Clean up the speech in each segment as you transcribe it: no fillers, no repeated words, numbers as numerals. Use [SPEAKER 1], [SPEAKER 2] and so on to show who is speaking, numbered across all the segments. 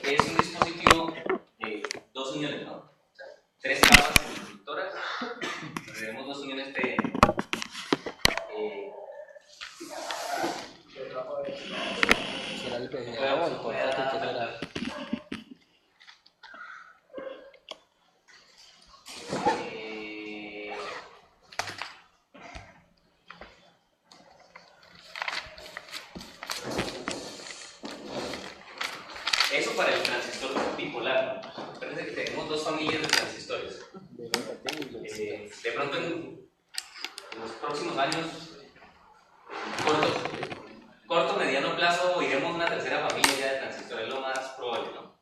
[SPEAKER 1] es un dispositivo de 2 uniones, ¿no? O sea, 3 capas semiconductoras. Tenemos 2 uniones de
[SPEAKER 2] ¿será el PGA o el portátil que será?
[SPEAKER 1] Eso para el transistor bipolar. Parece que tenemos 2 familias de transistores. De pronto en los próximos años, corto, mediano plazo, iremos una tercera familia ya de transistores, lo más probable, ¿no?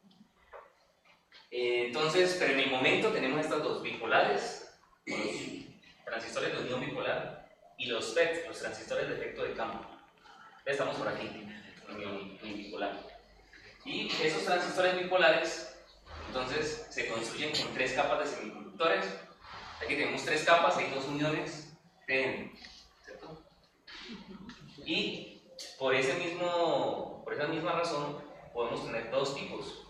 [SPEAKER 1] Entonces, pero en el momento tenemos estas 2 bipolares, los transistores de unión bipolar, y los FET, los transistores de efecto de campo. Estamos por aquí, en el bipolar. Y esos transistores bipolares, entonces, se construyen con 3 capas de semiconductores. Aquí tenemos 3 capas, hay 2 uniones PN, ¿cierto? Y por esa misma razón, podemos tener 2 tipos: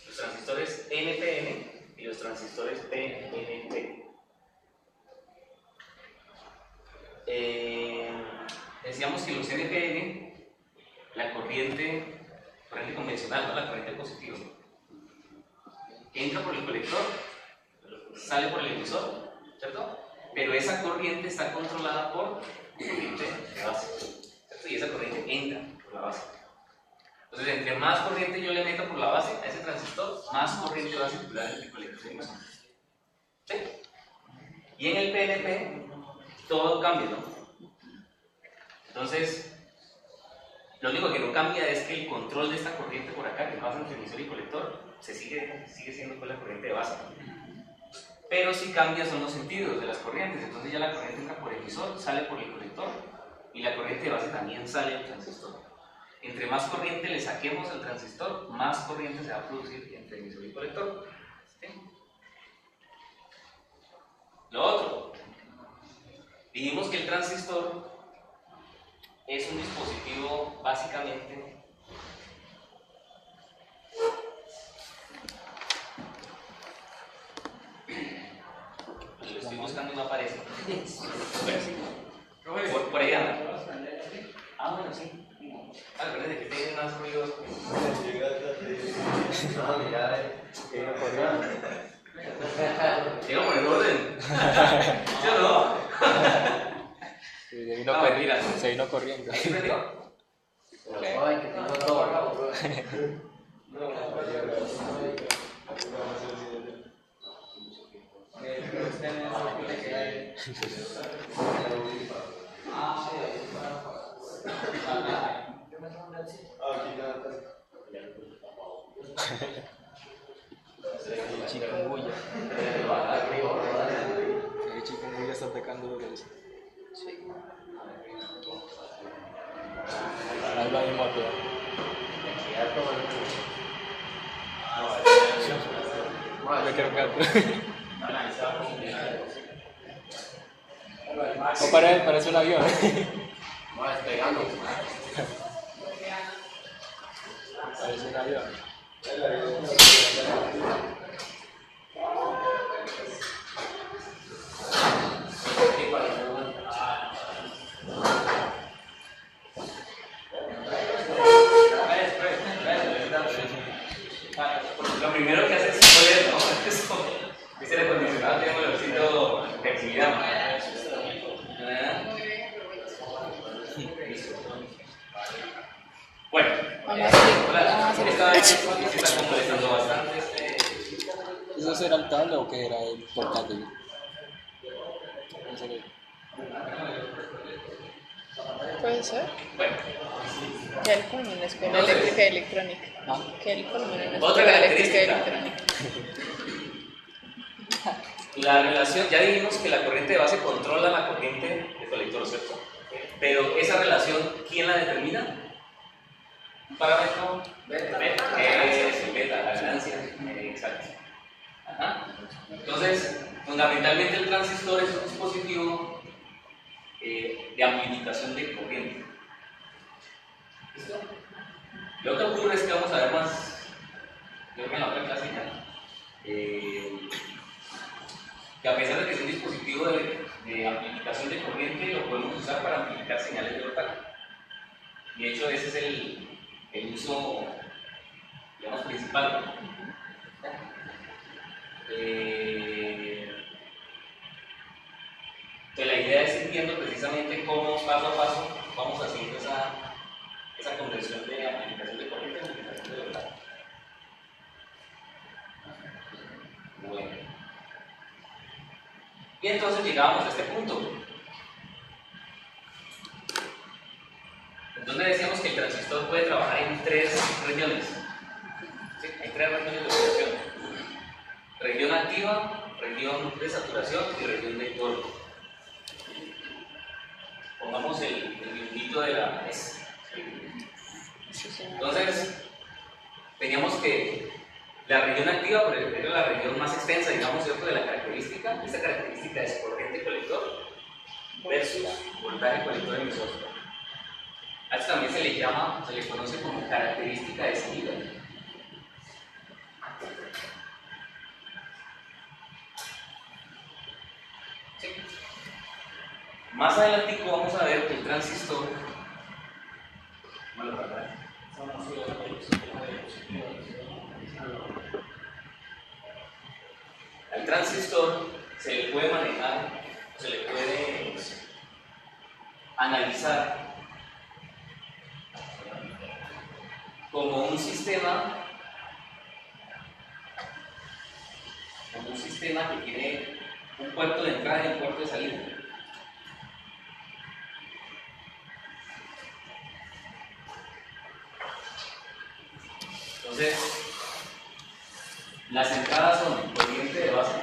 [SPEAKER 1] los transistores NPN y los transistores PNP. Decíamos que los NPN, la corriente convencional, ¿no? La corriente positiva, entra por el colector, sale por el emisor, ¿cierto? Pero esa corriente está controlada por corriente de base, ¿cierto? Y esa corriente entra por la base. Entonces, entre más corriente yo le meto por la base a ese transistor, más corriente va a circular en el colector de emisor. ¿Sí? Y en el PNP, todo cambia, ¿no? Entonces, lo único que no cambia es que el control de esta corriente por acá, que pasa entre emisor y colector, sigue siendo con la corriente de base. Pero sí cambia son los sentidos de las corrientes. Entonces ya la corriente entra por el emisor, sale por el colector, y la corriente de base también sale del transistor. Entre más corriente le saquemos al transistor, más corriente se va a producir entre emisor y colector. ¿Sí? Lo otro, dijimos que el transistor es un dispositivo básicamente lo estoy buscando y no aparece. Por ahí anda. Ah, bueno, sí. Ah, la verdad es que tiene más ruido. Ah, mira, llega por el orden. ¿Sí o no?
[SPEAKER 2] Se vino corriendo.
[SPEAKER 1] ¿Ahí prendió?
[SPEAKER 3] Ay, que tengo todo.
[SPEAKER 2] El chikungunya. El chikungunya está atacando los dos.
[SPEAKER 3] Sí.
[SPEAKER 2] Ahí va mi moto. Me quiero un gato. O parece un avión.
[SPEAKER 3] Va despegando.
[SPEAKER 2] Parece un avión.
[SPEAKER 1] Lo primero que hace es poner, ¿no? Eso, dice el acondicionado, tiene un olorcito de actividad. Bueno, esta vez se está completando bastante.
[SPEAKER 2] ¿Eso era el tablet o qué era el portátil? No sé qué.
[SPEAKER 4] Puede ser.
[SPEAKER 1] Bueno,
[SPEAKER 4] Ya el colmo en la escuela eléctrica y electrónica.
[SPEAKER 2] ¿Ah?
[SPEAKER 4] Que el colmo en la
[SPEAKER 1] otra
[SPEAKER 4] escuela eléctrica y
[SPEAKER 1] característica.
[SPEAKER 4] electrónica.
[SPEAKER 1] La relación, ya dijimos que la corriente de base controla la corriente de colector, ¿cierto? Pero esa relación, ¿quién la determina? ¿Un parámetro? Beta. Es el beta, la ganancia. Exacto. Ajá. Entonces, fundamentalmente el transistor es un dispositivo de amplificación de corriente. ¿Listo? Lo que ocurre es que vamos a ver más creo que en la otra clase ya, que a pesar de que es un dispositivo de amplificación de corriente, lo podemos usar para amplificar señales de local. Y de hecho ese es el uso, digamos, principal. Pues la idea es ir viendo precisamente cómo paso a paso vamos haciendo esa conversión de amplificación de corriente a amplificación de local. Bueno. Y entonces llegábamos a este punto. Entonces decíamos que el transistor puede trabajar en 3 regiones. ¿Sí? Hay 3 regiones de operación. Región activa, región de saturación y región de corte. Pongamos el dibujito de la mesa. Entonces, teníamos que la región activa, por ejemplo, era la región más extensa, digamos, ¿cierto?, de la característica. Esta característica es corriente colector versus voltaje colector emisor. A esto también se le conoce como característica de salida. ¿Sí? Más adelantico vamos a ver que el transistor, al transistor se le puede manejar, se le puede analizar como un sistema que tiene un puerto de entrada y un puerto de salida. Entonces, las entradas son corriente de base,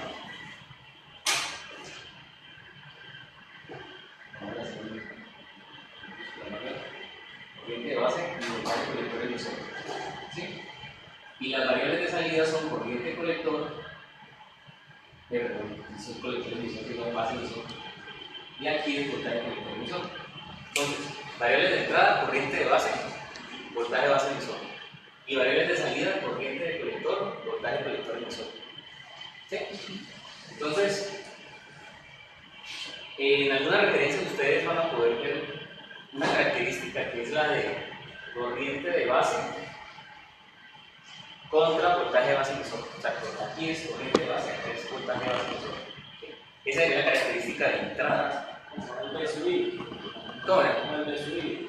[SPEAKER 1] corriente de base y voltaje colector emisor. ¿Sí? Y las variables de salida son corriente colector, colector emisor, que es base emisor, y aquí es voltaje colector emisor. Entonces, variables de entrada, corriente de base, voltaje de base emisor. Y variables de salida, corriente de colector, voltaje colector emisor. ¿Sí? Entonces, en alguna referencia ustedes van a poder ver una característica que es la de corriente de base contra voltaje de base emisor. O sea, aquí es corriente de base, aquí es voltaje de base emisor. ¿Sí? Esa es la característica de entrada.
[SPEAKER 2] Como el BSUI.
[SPEAKER 1] ¿Cómo era?
[SPEAKER 2] Como el BSUI.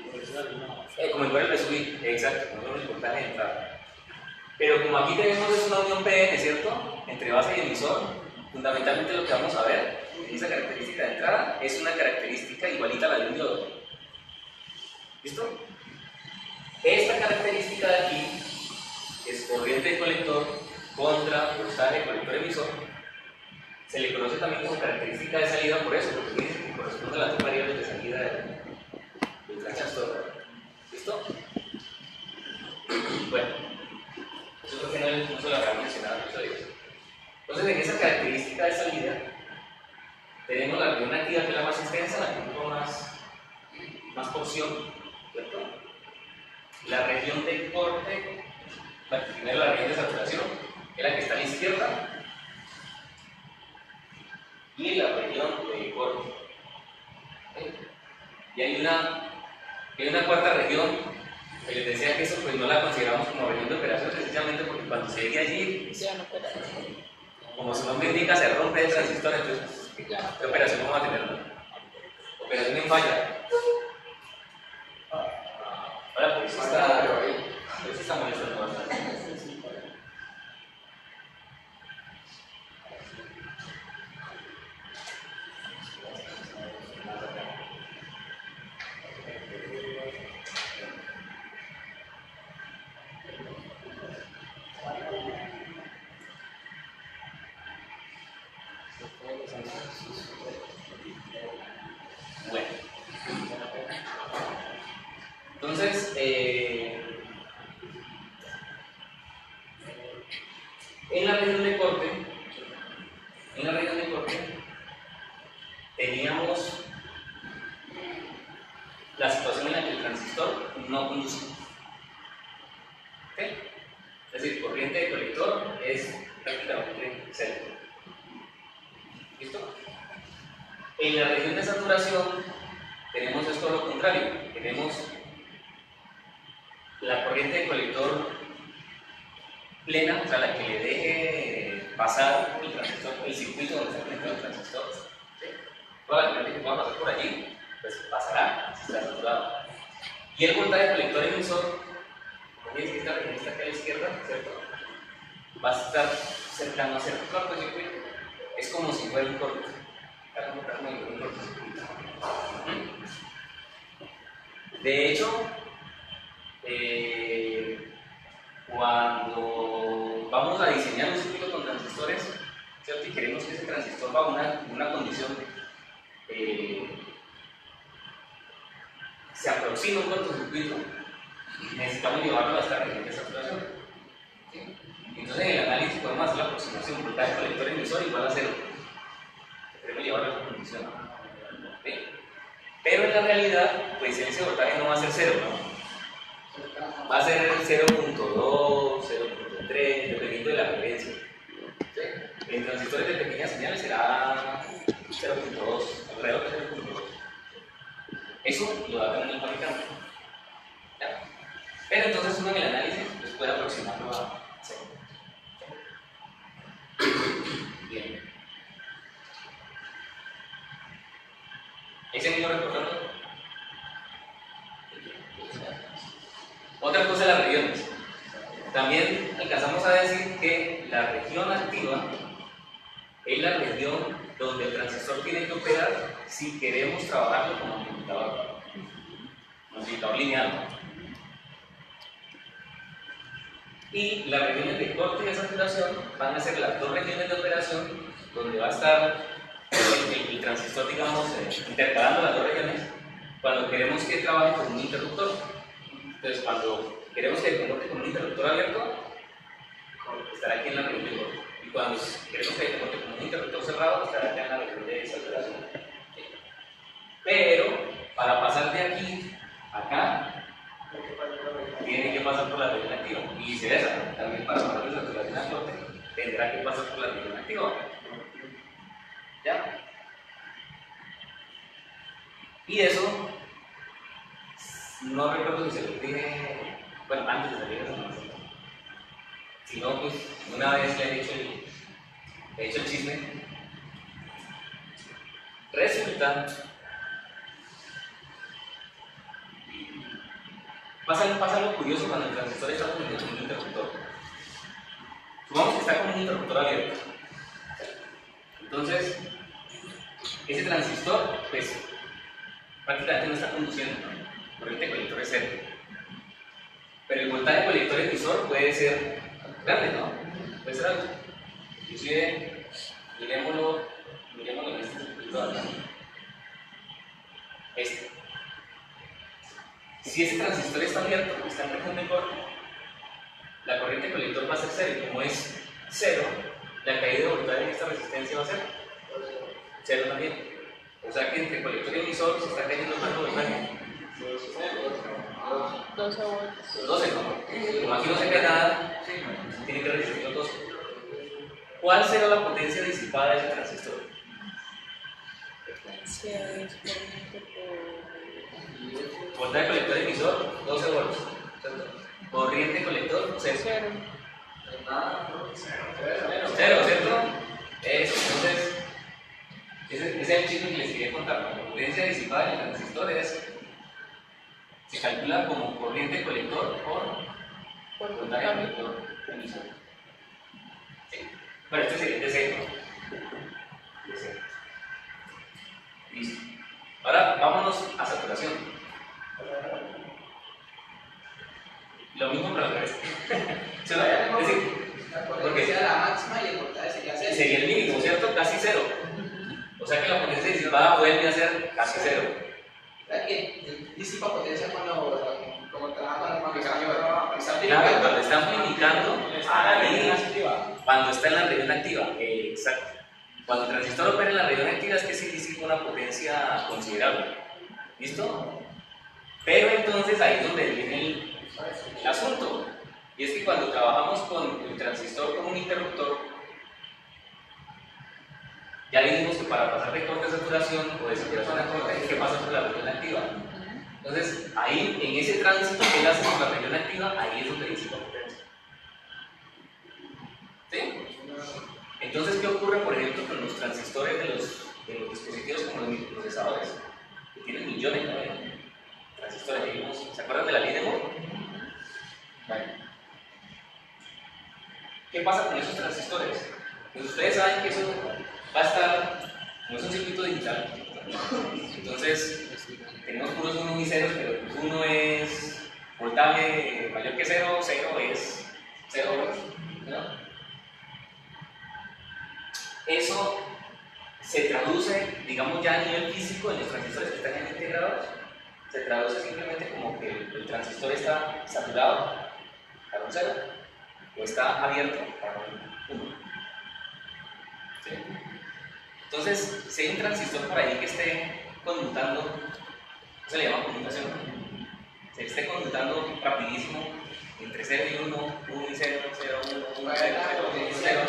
[SPEAKER 1] Como igual el BSUI, exacto, como el voltaje de entrada. Pero como aquí tenemos una unión PN, ¿cierto?, entre base y emisor, fundamentalmente lo que vamos a ver en esa característica de entrada es una característica igualita a la de un diodo. ¿Listo? Esta característica de aquí es corriente de colector contra voltaje de colector emisor. Se le conoce también como característica de salida por eso, porque dice que corresponde a las dos variables de salida del transistor. ¿Listo? Bueno, eso creo que no se lo habrá mencionado mucho de eso. Entonces, en esa característica de salida, tenemos la región activa, que es la más extensa, la que ocupa más porción, ¿cierto? La región de corte, primero la región de saturación, que es la que está a la izquierda, y la región de corte. ¿Sí? Y hay una cuarta región, que les decía que eso pues no la consideramos como región de operación, precisamente porque cuando se llegue allí,
[SPEAKER 4] Ya no puede.
[SPEAKER 1] como su nombre indica, se rompe el transistor, entonces, ¿qué operación vamos a tener? Operación en falla. Ahora, pues está molestando bastante. Bueno, entonces, en la región de corte, teníamos la situación en la que el transistor no conduce. ¿Okay? Es decir, corriente de colector es prácticamente cero. ¿Listo? En la región de saturación tenemos esto lo contrario. Tenemos la corriente de colector plena, o sea, la que le deje pasar el transistor, el circuito donde está conectado el transistor. ¿Sí? Toda la corriente que pueda pasar por allí, pues pasará si está saturado. Y el voltaje colector emisor, como veis que esta región está acá a la izquierda, ¿cierto? Va a estar cercano a cero. Cortocircuito es como si fuera un corto. Un cortocircuito. De hecho, cuando vamos a diseñar un circuito con transistores, ¿cierto? Y queremos que ese transistor va a una condición se aproxima a un cortocircuito, necesitamos llevarlo a esta región de saturación. ¿Sí? Entonces en el análisis podemos hacer la aproximación voltaje colector emisor igual a cero. Queremos llevarlo a esa condición. ¿Sí? Pero en la realidad, pues ese voltaje no va a ser cero, ¿no? Va a ser 0.2, 0.3, dependiendo de la referencia. ¿Sí? En transistores de pequeña señal será 0.2, alrededor de 0.2. Eso lo da también el fabricante. ¿Ya? Pero entonces uno en el análisis pues, puede aproximarlo a cero. Bien. ¿Ese mismo recordando? Otra cosa de las regiones. También alcanzamos a decir que la región activa es la región donde el transistor tiene que operar si queremos trabajarlo como amplificador lineal. Y las regiones de corte y de saturación van a ser las dos regiones de operación donde va a estar el transistor, digamos, intercalando las dos regiones cuando queremos que trabaje con un interruptor. Entonces, cuando queremos que se comporte con un interruptor abierto, estará aquí en la región de corte. Y cuando queremos que se comporte con un interruptor cerrado, estará acá en la región de saturación. Pero, para pasar de aquí a acá, tiene que pasar por la región activa. Y viceversa, también para pasar de saturación a corte, tendrá que pasar por la región activa. ¿Ya? Y eso, no recuerdo si se lo dije, bueno, antes de salir de esa información. Si no, pues una vez le he hecho el chisme. Resulta, pasa algo curioso cuando el transistor está con un interruptor. Supongamos que está con un interruptor abierto. Entonces, ese transistor, pues, prácticamente no está conduciendo, ¿no? Corriente colector es cero. Pero el voltaje colector emisor puede ser grande, ¿no? Puede ser alto. Inclusive, mirémoslo en este circuito de acá. Si ese transistor está abierto, está en región de corte, la corriente colector va a ser cero. Y como es cero, la caída de voltaje en esta resistencia va a ser cero también. O sea que entre colector y emisor se está cayendo cuánto voltaje.
[SPEAKER 4] 12 volts.
[SPEAKER 1] 12, ¿no? Como aquí no se cae nada, tiene que resistir los 12. ¿Cuál será la potencia disipada de ese transistor?
[SPEAKER 4] Potencia es
[SPEAKER 1] Voltaje colector emisor, 12 volts. Corriente colector, 0. Cero, ¿cierto? Eso, entonces, ese es el chisme que les quería contar. La potencia disipada del transistor se calcula como corriente colector por voltaje colector emisor. Sí. Bueno, este sería el de cero. Listo. Ahora vámonos a saturación. Lo mismo para el resto. Es decir, porque
[SPEAKER 3] sea la máxima y el voltaje sería cero.
[SPEAKER 1] sería el mínimo, ¿cierto? Casi cero. O sea que la potencia disipada vuelve a ser casi cero.
[SPEAKER 3] O sea que disipa potencia cuando trabaja con el
[SPEAKER 1] Claro, cuando está amplificando, cuando está en la región activa. Exacto. Cuando el transistor opera en la región activa es que sí disipa una potencia considerable. ¿Listo? Pero entonces ahí es donde viene el asunto. Y es que cuando trabajamos con el transistor como un interruptor, ya dijimos que para pasar de corte a saturación o de saturación a corte hay que pasar por la región activa. Entonces, ahí, en ese tránsito que él hace por la región activa, ahí es donde disipa potencia. ¿Sí? Entonces, ¿qué ocurre, por ejemplo, con los transistores de los dispositivos como los microprocesadores? Que tienen millones de transistores. Digamos, ¿se acuerdan de la ley de Moore? Vale. ¿Qué pasa con esos transistores? Pues ustedes saben que eso va a estar, como es un circuito digital. Entonces, tenemos puros unos y ceros, pero uno es voltaje mayor que cero, cero es cero, ¿no? Eso se traduce, digamos, ya a nivel físico en los transistores que están ya integrados, se traduce simplemente como que el transistor está saturado para un cero o está abierto para un 1. ¿Sí? Entonces, si hay un transistor por ahí que esté conmutando, eso se le llama conmutación, se esté conmutando rapidísimo entre 0 y 1, 1 y 0, 0, 1, 1, 0, 0, 1, 0.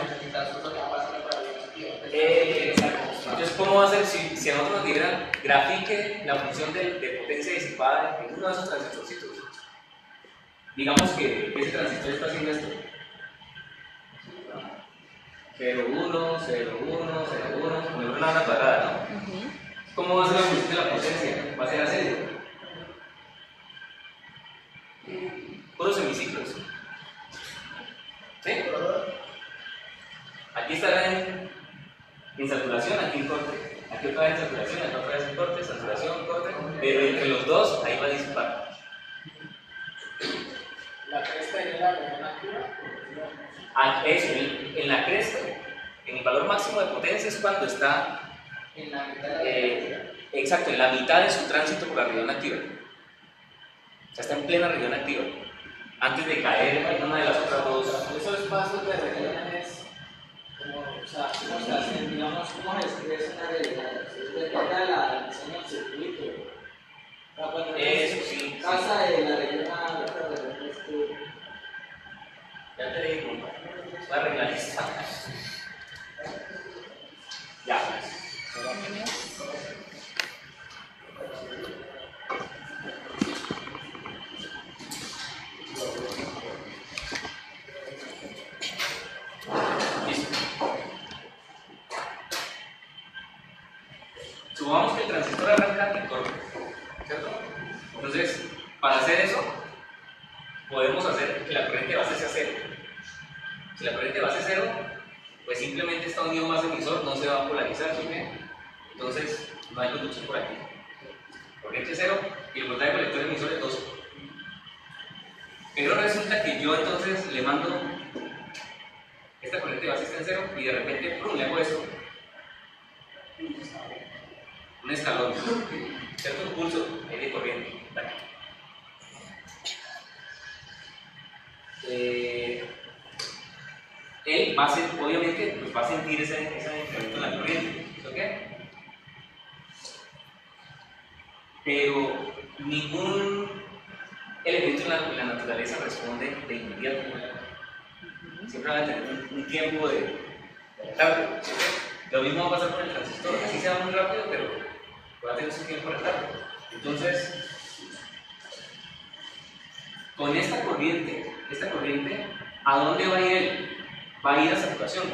[SPEAKER 1] Exacto. Entonces, ¿cómo va a ser si a nosotros nos dijeran grafique la función de potencia disipada en uno de esos transistorcitos? Digamos que ese transistor está haciendo esto. 0, 1, 0, 1, 0, 1, como una banda cuadrada, ¿no? ¿Cómo va a ser la función de la potencia? Va a ser así. Puros semiciclos. ¿Sí? Aquí estará en saturación, aquí en corte. Aquí otra vez en saturación, aquí otra vez en corte, saturación, corte. Pero entre los dos, ahí va a disipar.
[SPEAKER 3] La cresta en la región activa.
[SPEAKER 1] Eso, en la cresta, en el valor máximo de potencia es cuando está
[SPEAKER 3] En la mitad de la
[SPEAKER 1] exacto, en la mitad de su tránsito por la región activa. O sea, está en plena región activa. Antes de caer en una de las otras dos.
[SPEAKER 3] Esos pasos de regiones, como, o sea, ¿cómo se hacen? Digamos, ¿cómo se expresa una realidad? Depende de la diseño del circuito. O sea, cuando
[SPEAKER 1] Eso sí.
[SPEAKER 3] pasa de la región a la otra región,
[SPEAKER 1] Ya te digo, voy a arreglar esta. Ya. Listo. Supongamos que el transistor arranca en corte, ¿cierto? Entonces, para hacer eso, podemos hacer que la corriente base sea cero. Si la corriente base es cero, pues simplemente esta unión base-emisor no se va a polarizar, ¿sí? Entonces no hay conducción por aquí. Corriente es cero y el voltaje colector emisor es 12. Pero resulta que yo entonces le mando esta corriente base está en cero y de repente ¡prum! Le hago esto. Un escalón, ¿cierto? Un pulso ahí de corriente. Él va a ser, obviamente, pues va a sentir ese incremento en la corriente, ¿ok? Pero ningún elemento en la naturaleza responde de inmediato. Siempre va a tener un tiempo de retardo. Lo mismo va a pasar con el transistor, así se va muy rápido, pero va a tener su tiempo de retardo. Entonces, con esta corriente, ¿a dónde va a ir él? Va a ir a saturación,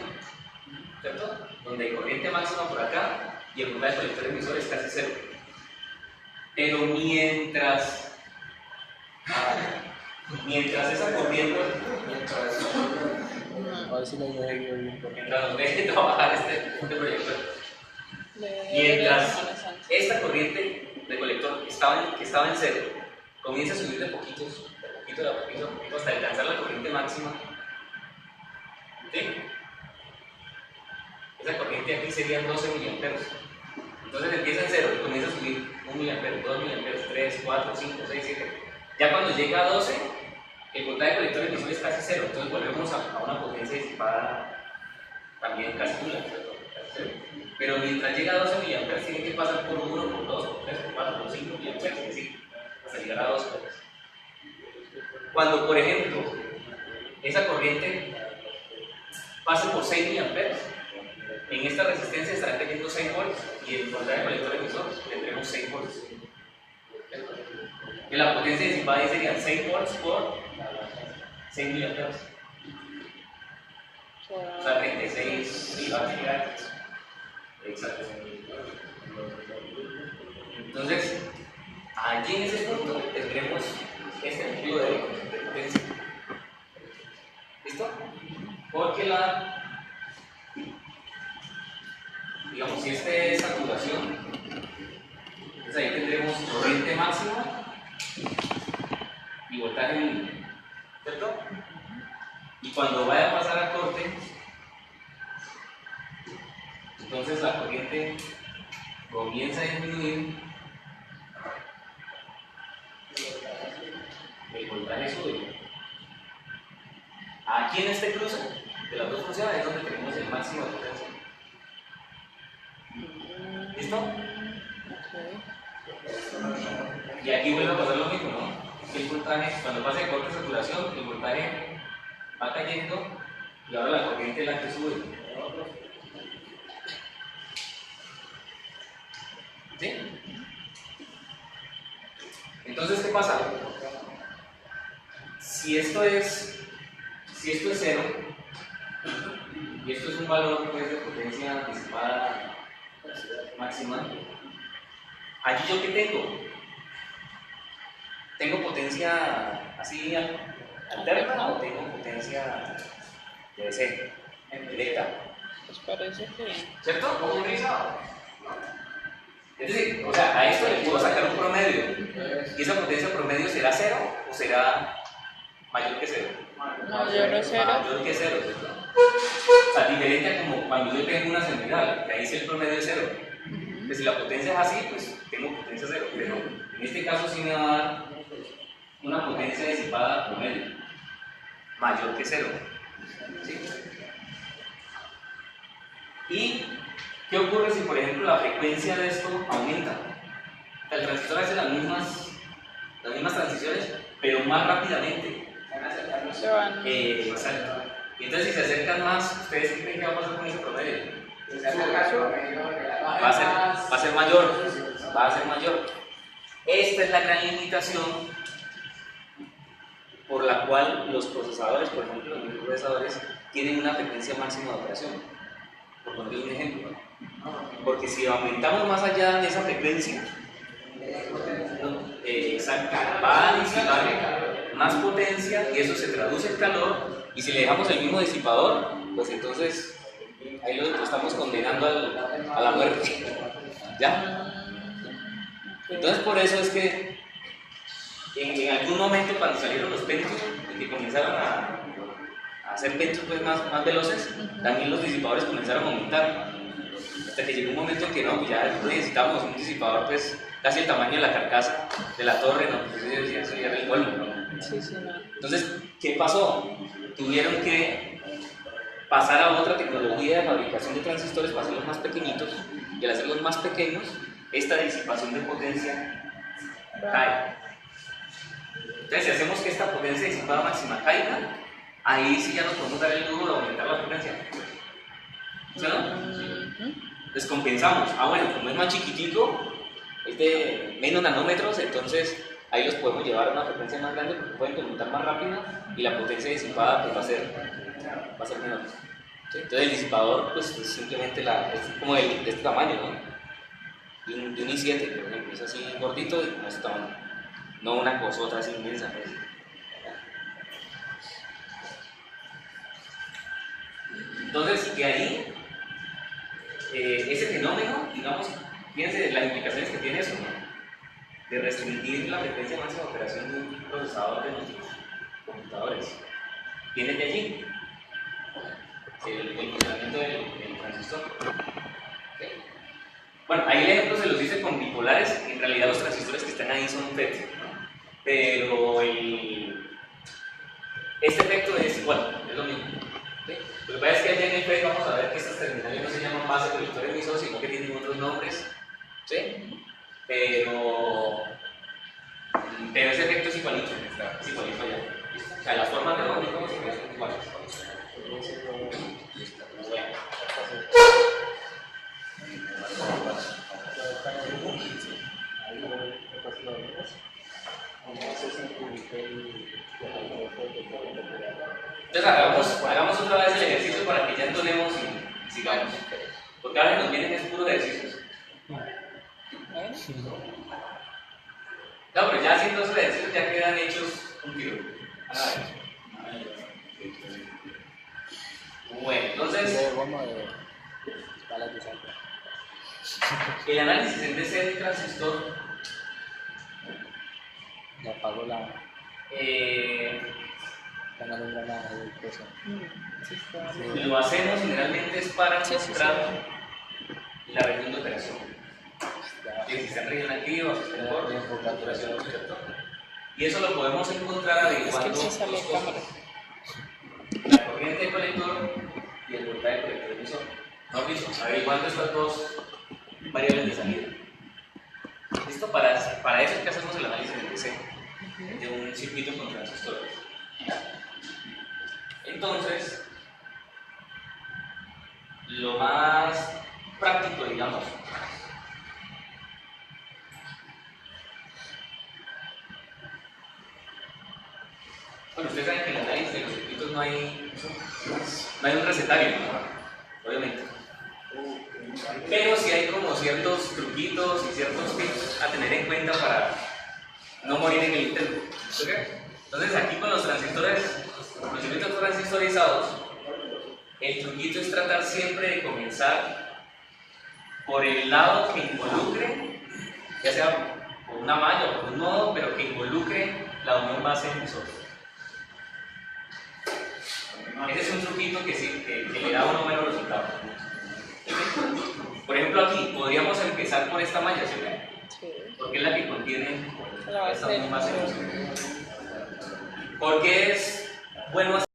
[SPEAKER 1] ¿cierto? Donde hay corriente máxima por acá y el voltaje colector emisor es casi cero. Pero mientras esa corriente,
[SPEAKER 2] A ver si lo veo bien.
[SPEAKER 1] mientras nos deje trabajar este proyector, mientras esta corriente de colector que estaba en cero, comienza a subir de poquito, hasta alcanzar la corriente máxima. ¿Sí? Esa corriente aquí serían 12 miliamperes. Entonces empieza en cero y comienza a subir 1 miliampere, 2 miliamperes, 3, 4, 5, 6, 7. Ya cuando llega a 12, el voltaje colector emisor es casi cero. Entonces volvemos a una potencia disipada también casi nula. Pero mientras llega a 12 miliamperes, tiene que pasar por 1, por 2, por 3, por 4, por 5 miliamperes, es decir, hasta llegar a 12. Cuando, por ejemplo, esa corriente pase por 6 miliamperes, en esta resistencia estarán cayendo 6 volts y en el voltaje colector emisor tendremos 6 volts. Y la potencia disipada ahí serían 6 volts por 6 miliamperes. O sea, 36 miliamperes. Exacto. Entonces, allí en ese punto tendremos este tipo de potencia. ¿Listo? Porque digamos, si este es saturación, entonces ahí tendremos corriente máxima y voltaje mínimo, ¿cierto? Y cuando vaya a pasar a corte, entonces la corriente comienza a disminuir, el voltaje sube. Aquí en este cruce de las dos funciones es donde tenemos el máximo de potencia. ¿Listo? Y aquí vuelve a pasar lo mismo, ¿no? Que el voltaje, cuando pasa de corte a saturación, el voltaje va cayendo y ahora la corriente es la que sube. ¿Sí? Entonces, ¿qué pasa? Si esto es 0 y esto es un valor pues, de potencia disipada máxima, allí yo ¿qué tengo? ¿Tengo potencia así alterna o tengo potencia de DC, directa?
[SPEAKER 4] Pues parece que...
[SPEAKER 1] ¿Cierto? ¿Cómo es decir, o sea, a esto le puedo sacar un promedio y esa potencia promedio será 0 o será mayor que 0.
[SPEAKER 4] Mayor a 0.
[SPEAKER 1] Mayor que 0, ¿cierto? O sea, diferente a como cuando yo tengo una central, que ahí sí el promedio es 0. Pues si la potencia es así, pues tengo potencia 0, pero en este caso sí me va a dar una potencia disipada promedio mayor que 0. ¿Sí? ¿Y qué ocurre si, por ejemplo, la frecuencia de esto aumenta? El transistor hace las mismas transiciones, pero más rápidamente.
[SPEAKER 4] Se van.
[SPEAKER 1] Exacto. Y entonces, si se acercan más, ¿ustedes qué creen que va a pasar con ese promedio? Va a ser mayor. Esta es la gran limitación por la cual los procesadores, por ejemplo, los microprocesadores, tienen una frecuencia máxima de operación. Por poner un ejemplo. Porque si aumentamos más allá de esa frecuencia, va a disipar más potencia y eso se traduce en calor, y si le dejamos el mismo disipador, pues entonces ahí lo estamos condenando a la muerte. ¿Ya? Entonces por eso es que en algún momento cuando salieron los Pentium y que comenzaron a hacer Pentium pues más veloces, también los disipadores comenzaron a aumentar, hasta que llegó un momento en que no, ya necesitábamos un disipador pues casi el tamaño de la carcasa de la torre, ¿no? Pues eso ya era el colmo, ¿no?
[SPEAKER 4] Sí, sí, no.
[SPEAKER 1] Entonces, ¿qué pasó? Tuvieron que pasar a otra tecnología de fabricación de transistores para hacerlos más pequeñitos, y al hacerlos más pequeños, esta disipación de potencia cae. Entonces, si hacemos que esta potencia disipada máxima caiga, ahí sí ya nos podemos dar el lujo de aumentar la frecuencia. ¿Sí o no? Descompensamos. Bueno, como es más chiquitico, es de menos nanómetros, entonces ahí los podemos llevar a una frecuencia más grande porque pueden conmutar más rápido y la potencia disipada pues, va a ser menor. ¿Sí? Entonces el disipador pues, es simplemente es como de este tamaño, ¿no? De un i7, por ejemplo, es así gordito y como este tamaño. No una cosota así inmensa. Pues. Entonces, de ahí, ese fenómeno, digamos, fíjense las implicaciones que tiene eso, ¿no? De restringir la frecuencia máxima de operación de un procesador de nuestros computadores. Viene de allí el funcionamiento del transistor. ¿Okay? Bueno, ahí el ejemplo se los hice con bipolares, en realidad los transistores que están ahí son FET, ¿no? Pero este efecto es igual, es lo mismo. ¿Okay? Lo que pasa es que allá en el FET vamos a ver que estas terminales no se llaman base colector emisor, sino que tienen otros nombres. ¿Sí? Pero ese efecto es igualito allá. O sea, las formas de los son iguales. Entonces hagamos otra vez el ejercicio para que ya entonemos y sigamos. Porque ahora nos vienen es puros ejercicios. No, pero ya haciendo esos ejercicios ya quedan hechos un tiro. Bueno, entonces,
[SPEAKER 2] De goma de balas de sal.
[SPEAKER 1] el análisis en DC del transistor
[SPEAKER 2] Ya apagó la alumbra nada del peso.
[SPEAKER 4] Sí, está.
[SPEAKER 1] lo hacemos generalmente es para
[SPEAKER 4] Sí, sí, sí.
[SPEAKER 1] mostrar la región de operación.
[SPEAKER 2] Ya.
[SPEAKER 1] Que si está en región activa o si está en borde,
[SPEAKER 2] Ya, ya,
[SPEAKER 1] saturación o receptor. Y eso lo podemos encontrar
[SPEAKER 4] Es que
[SPEAKER 1] averiguando
[SPEAKER 4] sí sale
[SPEAKER 1] dos cosas.
[SPEAKER 4] cámara.
[SPEAKER 1] La corriente del colector y el voltaje del colector emisor. Mejor dicho, averiguando estas dos variables de salida. Listo, para eso es que hacemos el análisis en DC de un circuito con transistores. Entonces, lo más práctico, digamos, bueno, ustedes saben que en el análisis de los circuitos no hay un recetario, ¿no? Obviamente. Pero sí hay como ciertos truquitos y ciertos tips a tener en cuenta para no morir en el intento. ¿Ok? Entonces aquí con los transistores, los circuitos transistorizados, el truquito es tratar siempre de comenzar por el lado que involucre, ya sea por una malla o por un nodo, pero que involucre la unión base emisor. Ese es un truquito que, sí, que le da uno menos resultados. Por ejemplo aquí, podríamos empezar por esta malla, ¿sí?
[SPEAKER 4] Sí.
[SPEAKER 1] Porque es la que contiene
[SPEAKER 4] La base
[SPEAKER 1] esta
[SPEAKER 4] del
[SPEAKER 1] unión base
[SPEAKER 4] emisor.
[SPEAKER 1] emisor. Porque es bueno hacer